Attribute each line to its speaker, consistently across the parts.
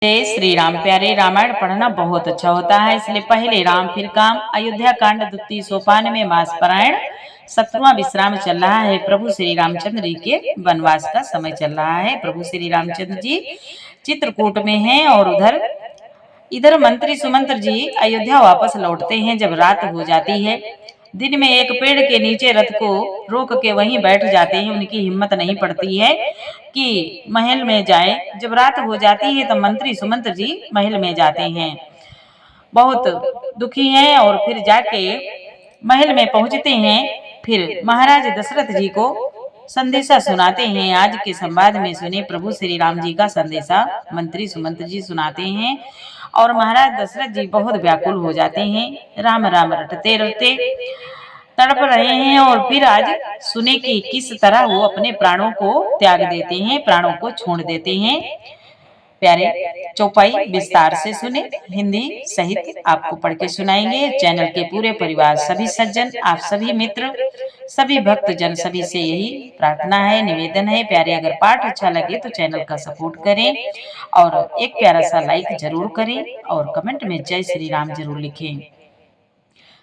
Speaker 1: जय श्री राम। प्यारे, रामायण पढ़ना बहुत अच्छा होता है, इसलिए पहले राम फिर काम। अयोध्या कांड द्वितीय सोपान में मास पारायण 17वां विश्राम चल रहा है। प्रभु श्री रामचंद्र जी के वनवास का समय चल रहा है। प्रभु श्री रामचंद्र जी चित्रकूट में हैं और इधर मंत्री सुमंत्र जी अयोध्या वापस लौटते हैं। जब रात हो जाती है, दिन में एक पेड़ के नीचे रथ को रोक के वहीं बैठ जाते हैं। उनकी हिम्मत नहीं पड़ती है कि महल में जाएं। जब रात हो जाती है तो मंत्री सुमंत्र जी महल में जाते हैं, बहुत दुखी हैं और फिर जाके महल में पहुंचते हैं। फिर महाराज दशरथ जी को संदेशा सुनाते हैं। आज के संवाद में सुने प्रभु श्री राम जी का संदेशा मंत्री सुमंत्र जी सुनाते हैं और महाराज दशरथ जी बहुत व्याकुल हो जाते हैं। राम राम रटते रटते तड़प रहे हैं और फिर आज सुने कि किस तरह वो अपने प्राणों को त्याग देते हैं, प्राणों को छोड़ देते हैं। प्यारे, चौपाई विस्तार से सुने, हिंदी सहित आपको पढ़ के सुनाएंगे। चैनल के पूरे परिवार, सभी सज्जन, आप सभी मित्र, सभी भक्त जन, सभी से यही प्रार्थना है, निवेदन है। प्यारे, अगर पाठ अच्छा लगे तो चैनल का सपोर्ट करें और एक प्यारा सा लाइक जरूर करें और कमेंट में जय श्री राम जरूर लिखें।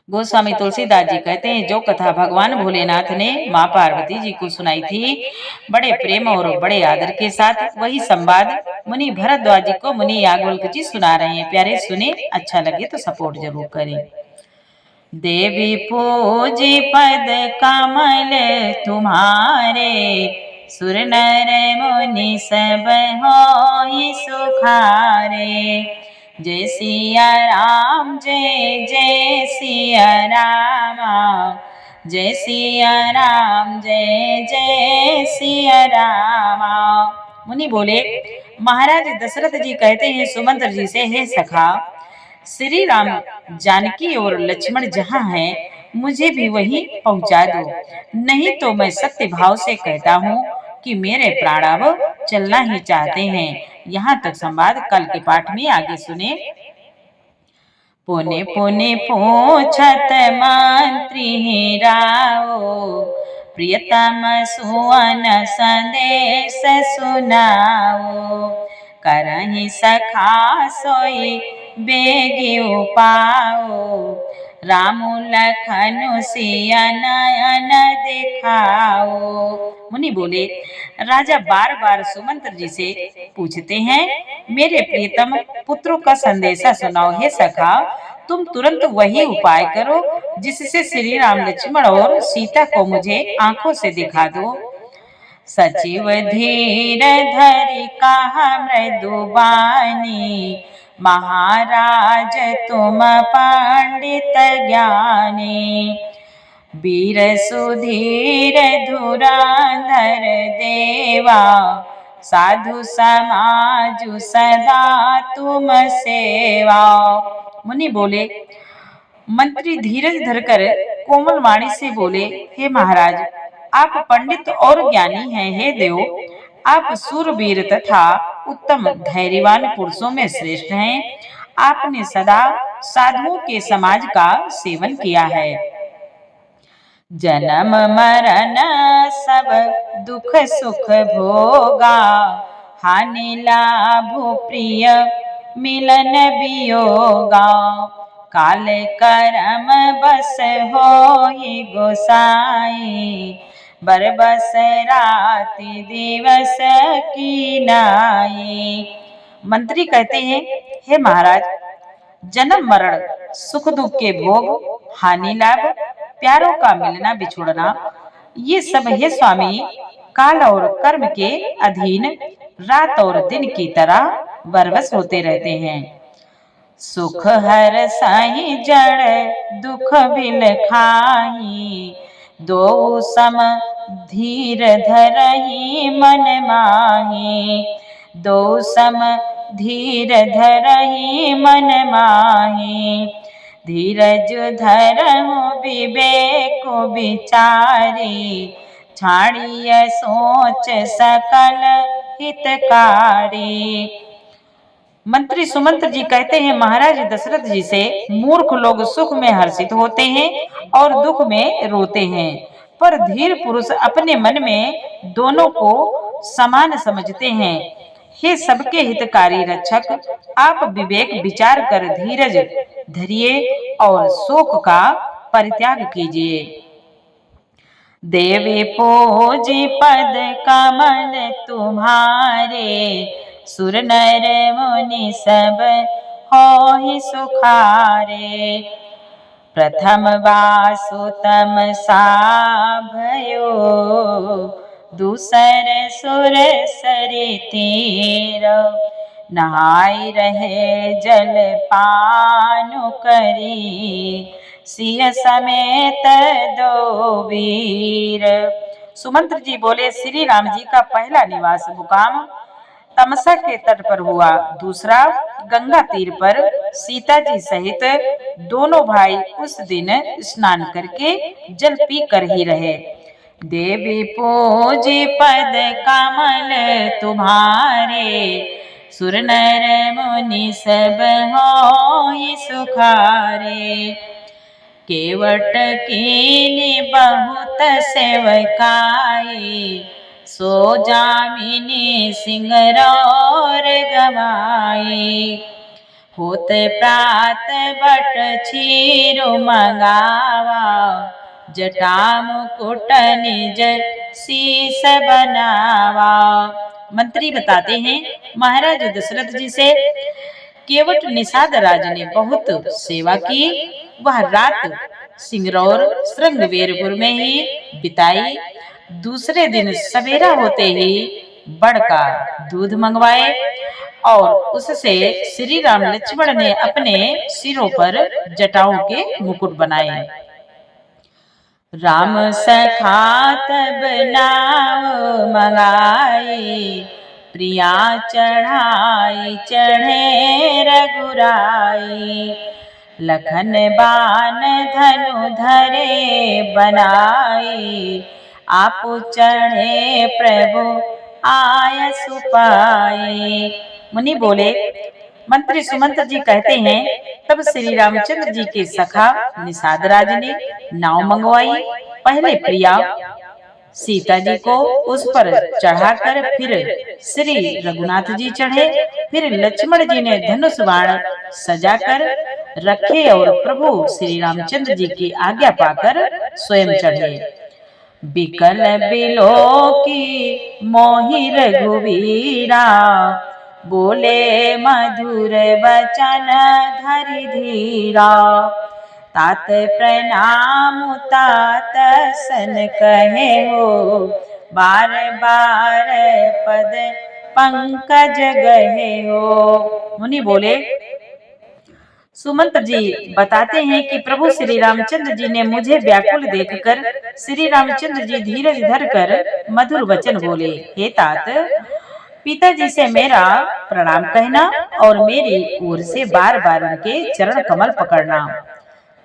Speaker 1: गोस्वामी तुलसीदास जी कहते हैं, जो कथा भगवान भोलेनाथ ने माँ पार्वती जी को सुनाई थी बड़े प्रेम और बड़े आदर के साथ, वही संवाद मुनि भरद्वाज जी को मुनि याज्ञवल्क्य जी सुना रहे हैं। प्यारे सुने, अच्छा लगे तो सपोर्ट जरूर करें। देवी पूजी पद कमल तुम्हारे, सुर नर मुनि सब होई सुखारे। जय सिया राम, जय जय सिया रामा, जय सिया राम, जय जय सिया रामा। मुनि बोले, महाराज दशरथ जी कहते हैं सुमंत्र जी से, हे सखा, श्री राम, जानकी और लक्ष्मण जहाँ हैं, मुझे भी वहीं पहुंचा दो। नहीं तो मैं सत्य भाव से कहता हूँ कि मेरे प्राण अब चलना ही चाहते हैं। यहाँ तक संवाद। कल के पाठ में आगे सुने। पुने पुने पूछत मंत्री राओ, प्रियतम सुवन संदेश सुनाओ। करहि सखा सोई बेगी उपाओ, राम लखन सिया नयन दिखाओ। मुनि बोले, राजा बार बार सुमंत्र जी से पूछते हैं, मेरे प्रियतम पुत्रों का संदेशा सुनाओ। हे सखा, तुम तुरंत वही उपाय करो जिससे श्री राम, लक्ष्मण और सीता को मुझे आंखों से दिखा दो। सचिव धीर धरि कहा मृदु बानी, महाराज तुम पंडित ज्ञानी। वीर सुधीर धुरंधर देवा, साधु समाजु सदा तुम सेवा। मुनि बोले, मंत्री धीरज धरकर कोमल वाणी से बोले, हे महाराज, आप पंडित और ज्ञानी हैं। हे देव, आप सूरवीर तथा उत्तम धैर्यवान पुरुषों में श्रेष्ठ हैं। आपने सदा साधुओं के समाज का सेवन किया है। जन्म मरण सब दुख सुख भोगा, हानि लाभ प्रिय मिलन वियोगा। काल करम बस होई गोसाई, बरबस राति दिवस की नाई। मंत्री कहते हैं, हे महाराज, जन्म मरण, सुख दुख के भोग, हानि लाभ, प्यारों का मिलना बिछुड़ना, ये सब हे स्वामी काल और कर्म के अधीन रात और दिन की तरह बरबस होते रहते हैं। सुख हर साई जड़ दुख बिल खाही, दो सम धीर धरही मन माही। दो सम धीर धरही मन माही, धीरज धरहु विवेक विचारी। छाड़िय सोच सकल हितकारी। मंत्री सुमंत्र जी कहते हैं, महाराज दशरथ जी से, मूर्ख लोग सुख में हर्षित होते हैं और दुख में रोते हैं, पर धीर पुरुष अपने मन में दोनों को समान समझते हैं। हे सबके हितकारी रक्षक, आप विवेक विचार कर धीरज धरिए और शोक का परित्याग कीजिए। देवी पूजी पद कमल तुम्हारे, सुर नर मुनि सब होहि सुखारे। प्रथम वासुतम सा भयो, दूसर सुर सरि तीर। नहाय रहे जल पानु करी, सिंह समेत दो वीर। सुमंत्र जी बोले, श्री राम जी का पहला निवास मुकाम तमसा के तट पर हुआ, दूसरा गंगा तीर पर सीता जी सहित दोनों भाई उस दिन स्नान करके जल पी कर ही रहे। देवी पूजी पद कमल तुम्हारे, सुर नर मुनि सब होई सुखारे। केवट कीनी बहुत सेवकाई, सो जामिनी सिंगरौर गवाई। होते प्रात बट छीरु मंगावा, जटा मुकुट निज शीस बनावा। मंत्री बताते हैं, महाराज दशरथ जी से केवट निषाद राज ने बहुत सेवा की। वह रात सिंगरौर श्रृंगवेरपुर में ही बिताई। दूसरे दिन सवेरा होते ही बड़का दूध मंगवाए और उससे श्री राम लक्ष्मण ने अपने सिरों पर जटाओं के मुकुट बनाए। राम सखा तब नाव मंगाई, प्रिया चढ़ाई चढ़े रघुराई। लखन बान धनु धरे बनाई, आप चढ़े प्रभु आय सुपाई। मुनि बोले, मंत्री सुमंत जी कहते हैं, तब श्री रामचंद्र जी के सखा निषाद राज ने नाव मंगवाई। पहले प्रिया सीता जी को उस पर चढ़ाकर फिर श्री रघुनाथ जी चढ़े, फिर लक्ष्मण जी ने धनुष बाण सजाकर रखे और प्रभु श्री रामचंद्र जी की आज्ञा पाकर स्वयं चढ़े। बिकल बिलो की मोहि रघुवीरा, बोले मधुर बचन धरि धीरा। तात प्रणाम तात सन कहे हो, बार बार पद पंकज गहे हो। मुनि बोले, सुमंत जी बताते हैं कि प्रभु श्री रामचंद्र जी ने मुझे व्याकुल देखकर श्री रामचंद्र जी धीरज धरकर मधुर वचन बोले, हे तात, पिताजी से मेरा प्रणाम कहना और मेरी ओर से बार बार उनके चरण कमल पकड़ना।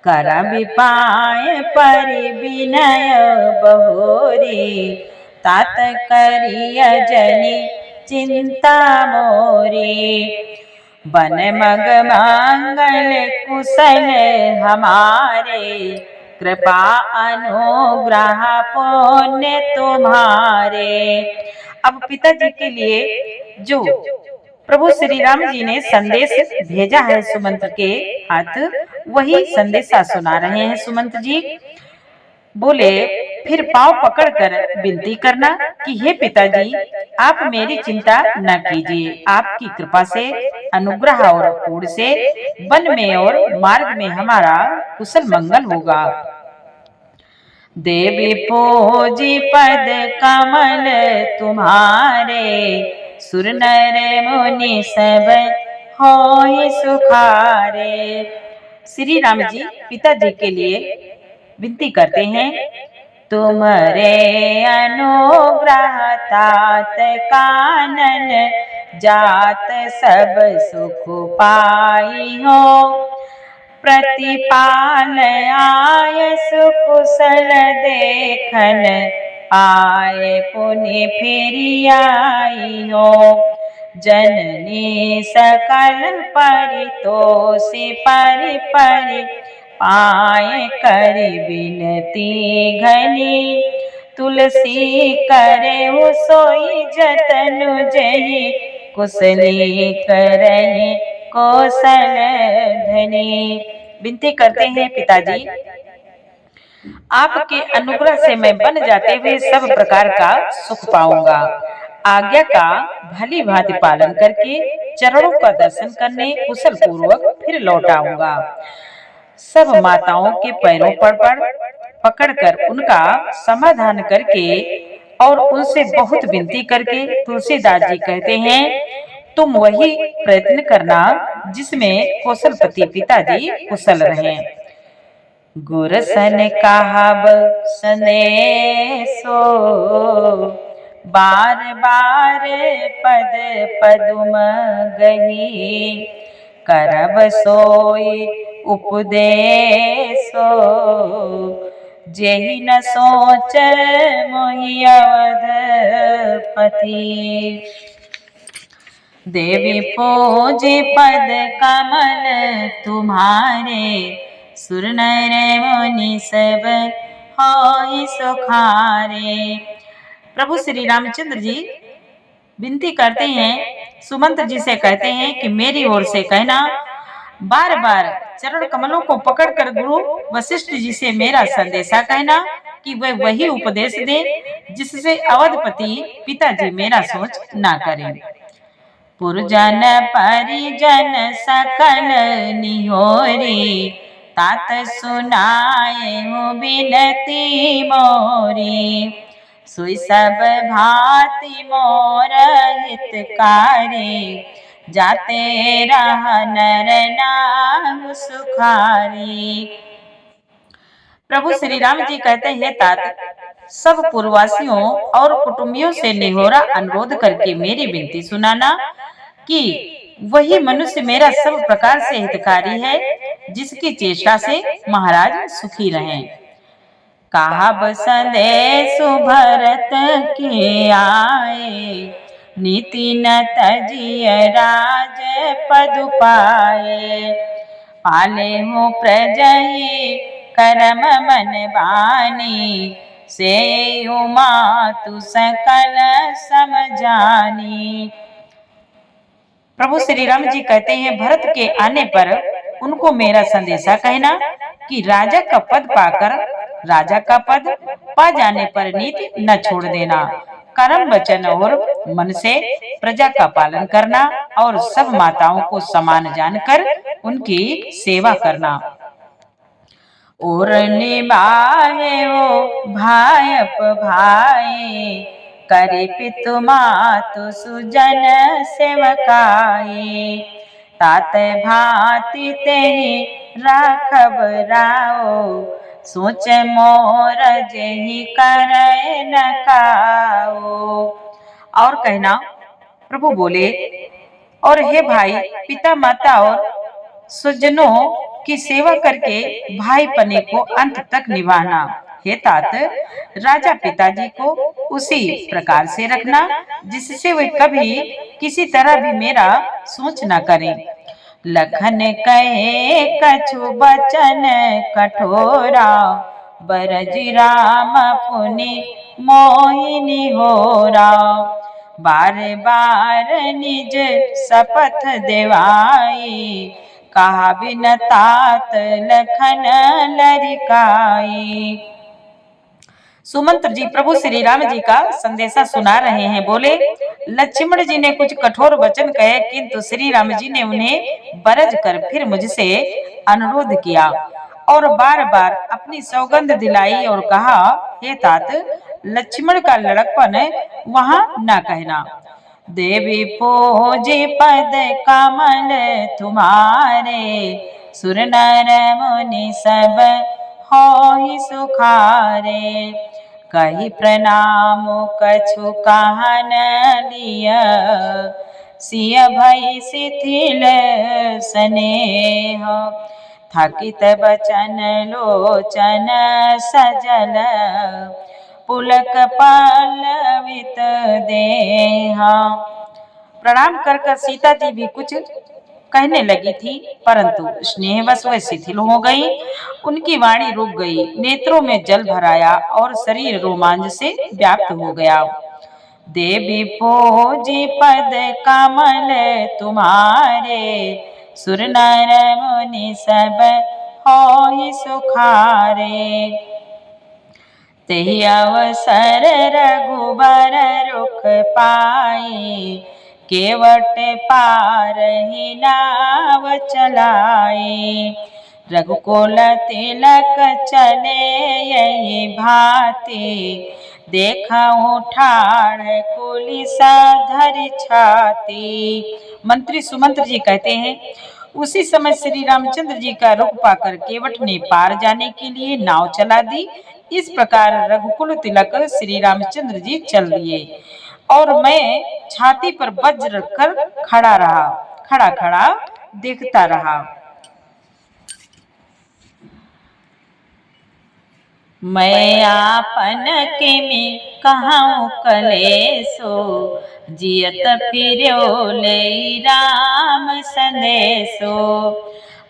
Speaker 1: कर विपाय परि विनय बहोरी, तात करिय जनि चिंता मोरी। बन मग मंगल कुशल हमारे, कृपा अनुग्रह पुण्य तुम्हारे। अब पिताजी के लिए जो प्रभु श्री राम जी ने संदेश भेजा है सुमंत के हाथ, वही संदेशा सुना रहे हैं सुमंत जी। बोले, फिर पांव पकड़कर विनती करना कि हे पिताजी, आप मेरी चिंता न कीजिए। आपकी कृपा से, अनुग्रह और पूर्ण से वन में और मार्ग में हमारा कुशल मंगल होगा। देवी पूजी पद कमल तुम्हारे, सुर नर मुनि सब होय सुखारे। श्री राम जी पिताजी के लिए विनती करते हैं, तुमरे अनुग्रह तात कानन, जात सब सुख पाई हो। प्रतिपाल आय सुकुशल देखन, आए पुनि फिर आई हो। जननी सकल परितोषी परि परि, पाए कर बिनती घनी। तुलसी करे सोई जतन जही, कुशली करहि कौशल धनी। विनती करते हैं पिताजी, आपके अनुग्रह से मैं बन जाते हुए सब प्रकार का सुख पाऊंगा। आज्ञा का भली भांति पालन करके चरणों का दर्शन करने कुशल पूर्वक फिर लौट आऊंगा। सब माताओं के पैरों पर पकड़कर उनका समाधान करके और उनसे बहुत विनती करके तुलसीदास जी कहते हैं, तुम वही प्रयत्न करना जिसमें कौशलपति पिताजी कुशल रहें। गुरसन कहब संदेशो बार बार पद पदुम गही, करब सोई उपदेशो जेहि न सोच मोहि अवधपति। देवी पूजे पद कमल तुम्हारे, सुर नर मुनि सब होई सुखारे। प्रभु श्री रामचंद्र जी विनती करते हैं, सुमंत जी से कहते हैं कि मेरी ओर से कहना, बार बार चरण कमलों को पकड़कर गुरु वशिष्ठ जी से मेरा संदेशा कहना कि वे वही उपदेश दे जिससे अवधपति पिताजी मेरा सोच ना करें। पुरजन परिजन सकल निहोरी, तात सुनाए हो बिनती मोरी। सुई सब भांति मोर हितकारी, जाते रह नर नाम सुखारी। प्रभु श्री राम जी कहते हैं, तात सब पूर्ववासियों और कुटुंबियों से निहोरा अनुरोध करके मेरी विनती सुनाना कि वही मनुष्य मेरा सब प्रकार से हितकारी है जिसकी चेष्टा से महाराज सुखी रहें। कहब संदेश भरत के आए, नीति न तजिय राज पद पाए। पाले हो प्रजहि करम मन बानी, से मातु सकल समझानी। प्रभु श्री राम जी कहते हैं, भरत के आने पर उनको मेरा संदेशा कहना कि राजा का पद पाकर, राजा का पद पा जाने पर नीति न छोड़ देना, कर्म वचन और मन से प्रजा का पालन करना और सब माताओं को समान जानकर उनकी सेवा करना। और निभाए वो भायप भाई, करे पितु मातु सुजन सेवकाई। तात भांति तेहि राखब राओ, सोच मोर जेहि करे न काओ। और कहना, प्रभु बोले, और हे भाई, पिता माता और सुजनों की सेवा करके भाई पने को अंत तक निभाना। हे तात, राजा पिताजी को उसी प्रकार से रखना जिससे वे कभी किसी तरह भी मेरा सोच न करें। लखन कहे कछु बचन कठोरा, बरजी राम पुनि मोहिनी होरा। बार बार निज शपथ देवाई, कहा बिन तात लखन लरिकाई। सुमंत्र जी प्रभु श्री राम जी का संदेशा सुना रहे हैं। बोले, लक्ष्मण जी ने कुछ कठोर वचन कहे, किंतु श्री राम जी ने उन्हें बरज कर फिर मुझसे अनुरोध किया और बार बार अपनी सौगंध दिलाई और कहा, हे तात, लक्ष्मण का लड़कपन वहां न कहना। देवी पूजे पद कमल तुम्हारे, सुर नर मुनि सब होहि सुखारे। कही प्रणाम कछु कहन लिय, सिय भई शिथिल स्नेह। थकित बचन लोचन सजल, पुलक पल्लवित देहा। प्रणाम कर कर सीता जी भी कुछ कहने लगी थी, परंतु स्नेहवश वह शिथिल हो गई। उनकी वाणी रुक गई, नेत्रों में जल भर आया और शरीर रोमांच से व्याप्त हो गया। देवी पूजी पद कमल तुम्हारे, सुर नर मुनि सब होई सुखारे। तेहि अवसर रघुबर रुख पाई, केवट पार ही नाव चलाई। रघुकुल तिलक चले यही भांति, देखऊं ठाड़ कुलिसा धरि छाती। मंत्री सुमंत्र जी कहते हैं, उसी समय श्री रामचंद्र जी का रुख पाकर केवट ने पार जाने के लिए नाव चला दी। इस प्रकार रघुकुल तिलक श्री रामचंद्र जी चल दिए और मैं छाती पर वज्र रखकर खड़ा खड़ा देखता रहा। मैं आपन के में कहूँ कलेसो, जियत फिरो ले राम संदेशो।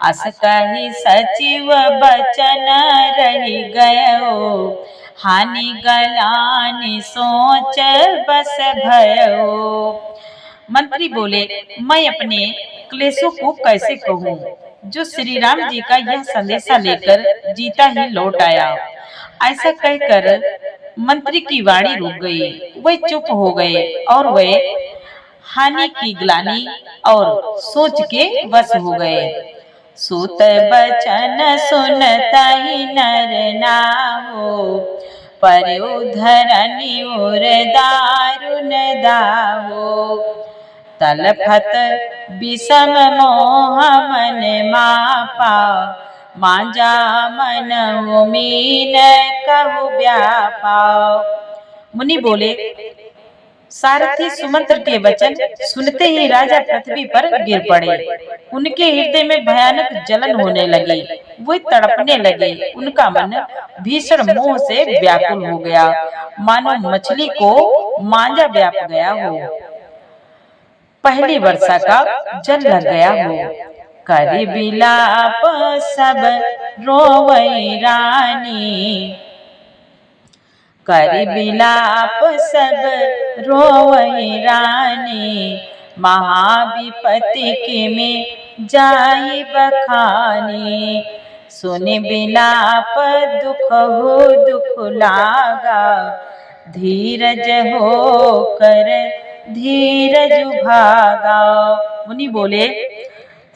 Speaker 1: अस कही सचिव बचन रही गयो, हानि गलानि सोच बस भयो। मंत्री बोले, मैं अपने क्लेशों को कैसे कहूँ, जो श्री राम जी का यह संदेशा लेकर जीता ही लौट आया। ऐसा कहकर मंत्री की वाणी रुक गई, वे चुप हो गए और वे हानि की ग्लानि और सोच के वश हो गए। सूत बचन सुनता ही नर नाहो, पर उधरनि उर दारुन दाहो। तलफत विषम मोह मन मापा, मांजा मन उमीन कहु व्यापा। मुनि बोले, सारथी सुमंत्र के वचन सुनते ही राजा पृथ्वी पर गिर पड़े। उनके हृदय में भयानक जलन होने लगी, वे तड़पने लगे। उनका मन भीषण मोह से व्याकुल हो गया, मानो मछली को मांजा व्याप गया हो, पहली वर्षा का जल लग गया हो। करि बिलाप सब रोवई रानी, करि बिलाप सब रोवई रानी। महाविपत्ति के में जाई बखानी, सुनि बिलाप दुख लागा। धीरज हो कर धीरज भागा। मुनि बोले,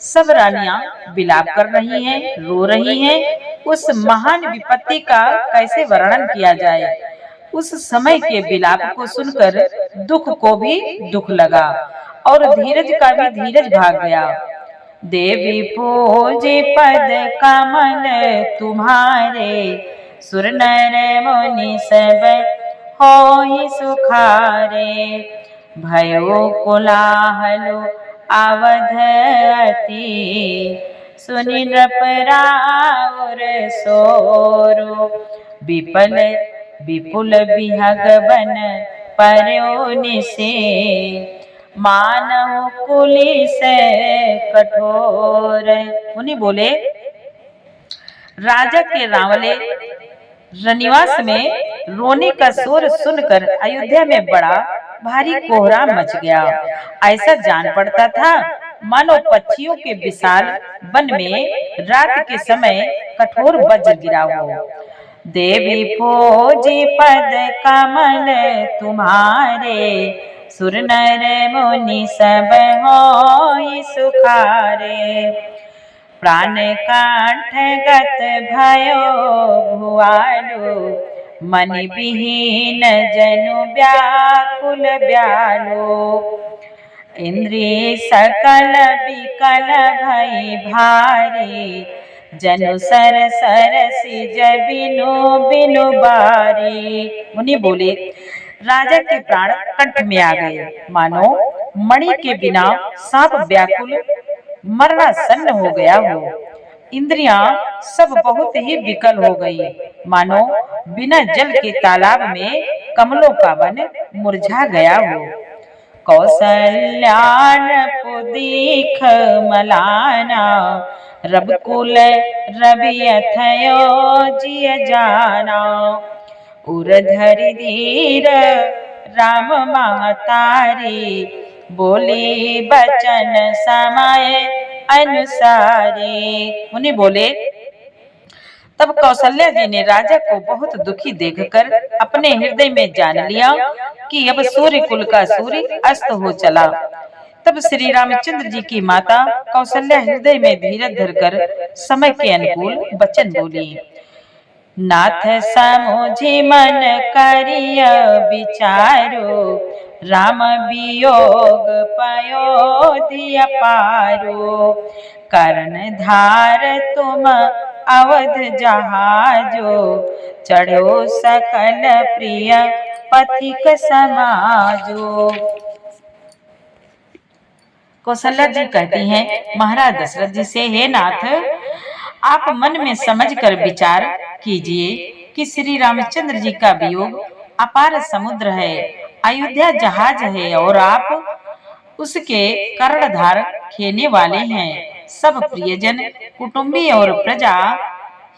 Speaker 1: सब रानियां बिलाप कर रही हैं, रो रही हैं। उस महान विपत्ति का कैसे वर्णन किया जाए। उस समय के बिलाप को सुनकर दुख को भी दुख लगा और धीरज का भी धीरज भाग गया। देवी पूजे पद कमल तुम्हारे, सुर नर मुनि सब होई सुखारे। भयो कोलाहल अवध अति, सुनि नृप राउर सोरो। विपुल बिहग बन पर्यो निसे, मानव कुलिस कठोर। मुनि बोले, राजा के रावले रनिवास में रोने का शोर सुनकर अयोध्या में बड़ा भारी कोहराम मच गया। ऐसा जान पड़ता था मानो पक्षियों के विशाल वन में रात के समय कठोर वज्र गिरा हो। देवी पूजी पद कमल तुम्हारे, सुर नर मुनि सब होई सुखारे। प्राण कांठ गत भयो भुआलो, मनि विहीन जनु व्याकुल ब्यालो। इंद्रिय सकल विकल भई भारी, जनु सर सिज बिनु बिनु बारी। मुनि बोले, राजा के प्राण कंठ में आ गए, मानो मणि के बिना सांप व्याकुल मरणासन्न हो गया हो। इंद्रियां सब बहुत ही विकल हो गई, मानो बिना जल के तालाब में कमलों का वन मुरझा गया हो। कौसल्यान पुदीख मलाना, रबकुल रबियथयो जिय जाना। उर धरि धीर राम महतारी, बोले बचन समय अनुसारे। मुनि बोले, तब कौशल्या जी ने राजा को बहुत दुखी देखकर अपने हृदय में जान लिया कि अब सूर्य कुल का सूर्य अस्त हो चला। तब श्री रामचंद्र जी की माता कौशल्या हृदय में धीरज धरकर समय के अनुकूल वचन बोली। नाथ समुझि मन करिय विचारो, राम वियोग पयोधि अपारो। कर्ण धार तुम अवध जहाजो, चढ़ो सकल प्रिय पथिक समाजो। कौशल्या जी कहती हैं महाराज दशरथ जी से, हे नाथ, आप मन में समझकर विचार कीजिए कि श्री रामचंद्र जी का वियोग अपार समुद्र है, अयोध्या जहाज है और आप उसके कर्णधार खेने वाले हैं। सब प्रियजन, कुटुंबी और प्रजा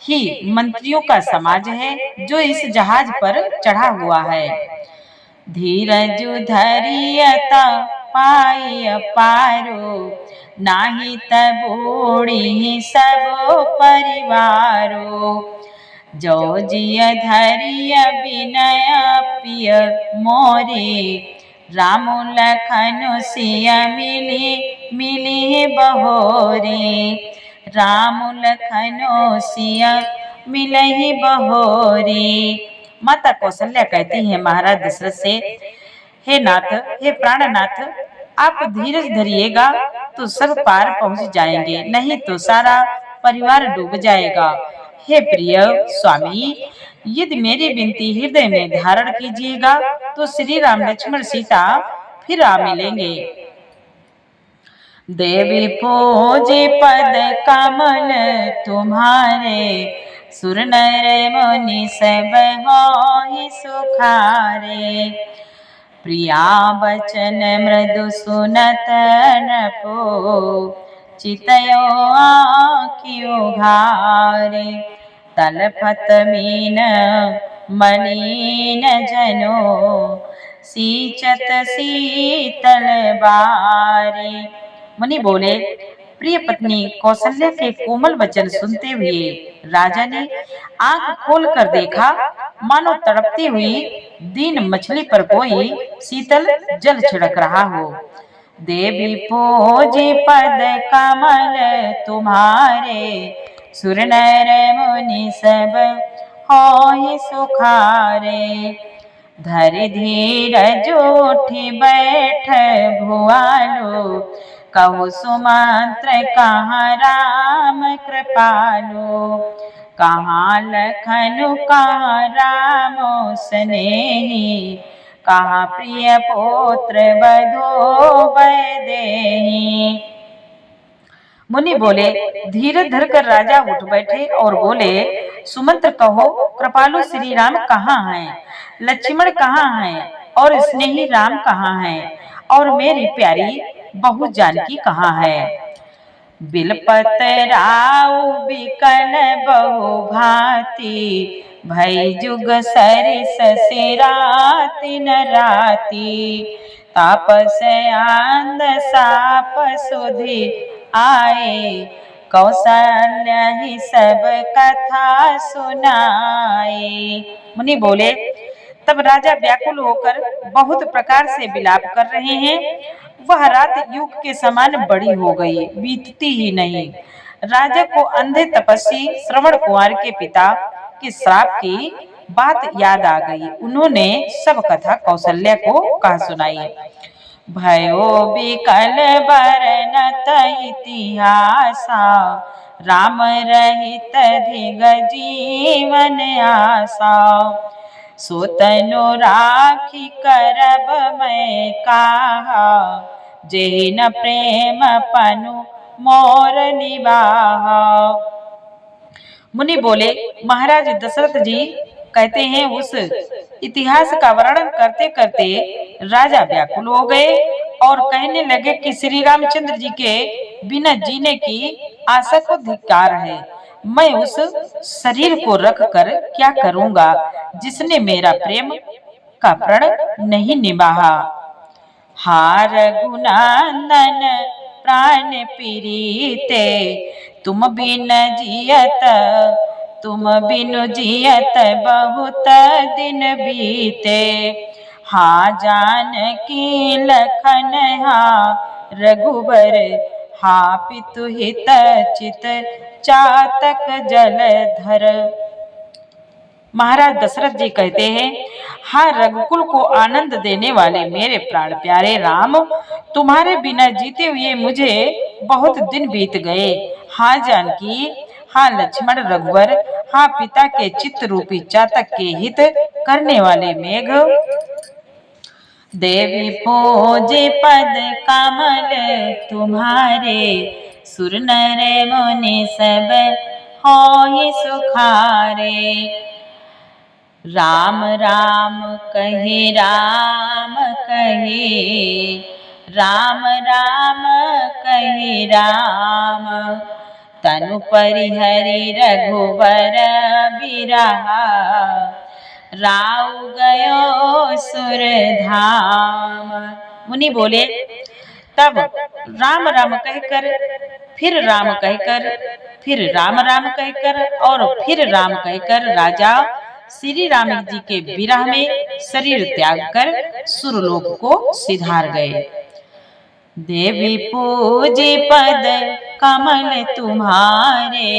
Speaker 1: ही मंत्रियों का समाज है जो इस जहाज पर चढ़ा हुआ है। धीरज धरियता पाई पारो, नाही तबोड़ी सब परिवारो। जो जिय धरिय विनय पिय मोरे, राम लखन सिय मिली मिली बहोरे। राम लखन सिय मिलहि बहोरे। माता कौशल्या कहती है महाराज दशरथ से, हे नाथ, हे प्राणनाथ, आप धीरज धरिएगा तो सब पार पहुंच जाएंगे, नहीं तो सारा परिवार डूब जाएगा। हे प्रिय स्वामी, यदि मेरी विनती हृदय में धारण कीजिएगा तो श्री राम लक्ष्मण सीता फिर आ मिलेंगे। देवी पूजे पद कमल तुम्हारे, सुर नर मुनि सब होहि सुखारे। प्रिया बचन मृदु सुनत नपो, चितयो आँखि उघारे। तलपत मीन मलिन जनो, सींचत शीतल बारी। मुनि बोले, प्रिय पत्नी कौशल्या के कोमल वचन सुनते हुए राजा ने आंख खोलकर देखा, मानो तड़पती हुई दीन मछली पर कोई शीतल जल छिड़क रहा हो। देवी पूजे पद कमल तुम्हारे, सुर नर मुनि सब होहि सुखारे। धरि धीरज उठि बैठ भुआलो, कहु सुमंत्र कहाँ राम कृपालो। कहाँ लखन कहाँ राम स्नेही, कहाँ प्रिय पुत्र बधो वैदेही। मुनि बोले, धीरज धरकर राजा उठ बैठे और बोले, सुमंत्र कहो, कृपालु श्री राम कहाँ हैं? लक्ष्मण कहाँ हैं? और स्नेही राम कहाँ हैं? और मेरी प्यारी बहू जानकी कहाँ है? बिलपत राउ बिकल बहु भांति, भई जुग सरिस सिराति न राति। तापस आंद साप सुधि आए, कौशल्या ही सब कथा सुनाए। मुनि बोले, तब राजा व्याकुल होकर बहुत प्रकार से विलाप कर रहे हैं। वह रात युग के समान बड़ी हो गई, बीतती ही नहीं। राजा को अंधे तपस्वी श्रवण कुमार के पिता के श्राप की बात याद आ गई। उन्होंने सब कथा कौशल्या को कह सुनाई। भयो बिकल बरनत इतिहासा, राम रहित धिग जीवन आसा। सो तनु राखी करब मैं काहा, जेन प्रेम पनु मोर निवाहा। मुनि बोले, महाराज दशरथ जी कहते हैं, उस इतिहास का वर्णन करते करते राजा व्याकुल हो गए और कहने लगे कि श्री रामचंद्र जी के बिना जीने की आशा को धिक्कार है। मैं उस शरीर को रख कर क्या करूंगा जिसने मेरा प्रेम का प्रण नहीं निभाहा। हा रघुनंदन प्राण प्रीते, तुम बिन जियत तुम बिनु जियत बहुत दिन बीते। हा जानकी लखन हा रघुबर, हा पितु हित चित चातक जलधर। महाराज दशरथ जी कहते हैं, हाँ रघुकुल को आनंद देने वाले मेरे प्राण प्यारे राम, तुम्हारे बिना जीते हुए मुझे बहुत दिन बीत गए। हाँ जानकी, हाँ लक्ष्मण रघुवर, हाँ पिता के चित्त रूपी चातक के हित करने वाले मेघ, देवी पूजे पद कमल तुम्हारे, सुर नर मुनि सब होई सुखारे। राम राम कहे राम कहे, राम राम कहे राम, तनु परिहरि रघुबर बिरहा, राउ गयो सुर धाम। मुनि बोले, तब राम राम कहकर, फिर राम कहकर, फिर राम राम कहकर और फिर राम कहकर राजा श्री राम जी के विरह में शरीर त्याग कर सुरलोक को सिधार गए। देवी पूजे पद कमल तुम्हारे,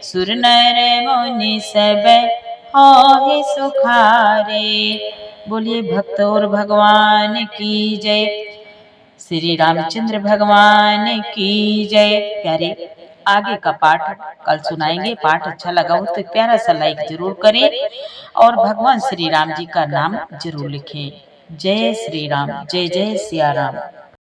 Speaker 1: सुर नर मुनि सब होहि सुखारे। बोलिए भक्त और भगवान की जय, श्री रामचंद्र भगवान की जय। प्यारे, आगे का पाठ कल सुनाएंगे। पाठ अच्छा लगा हो तो प्यारा सा लाइक जरूर करें और भगवान श्री राम जी का नाम जरूर लिखें। जय श्री राम, जय जय सिया राम।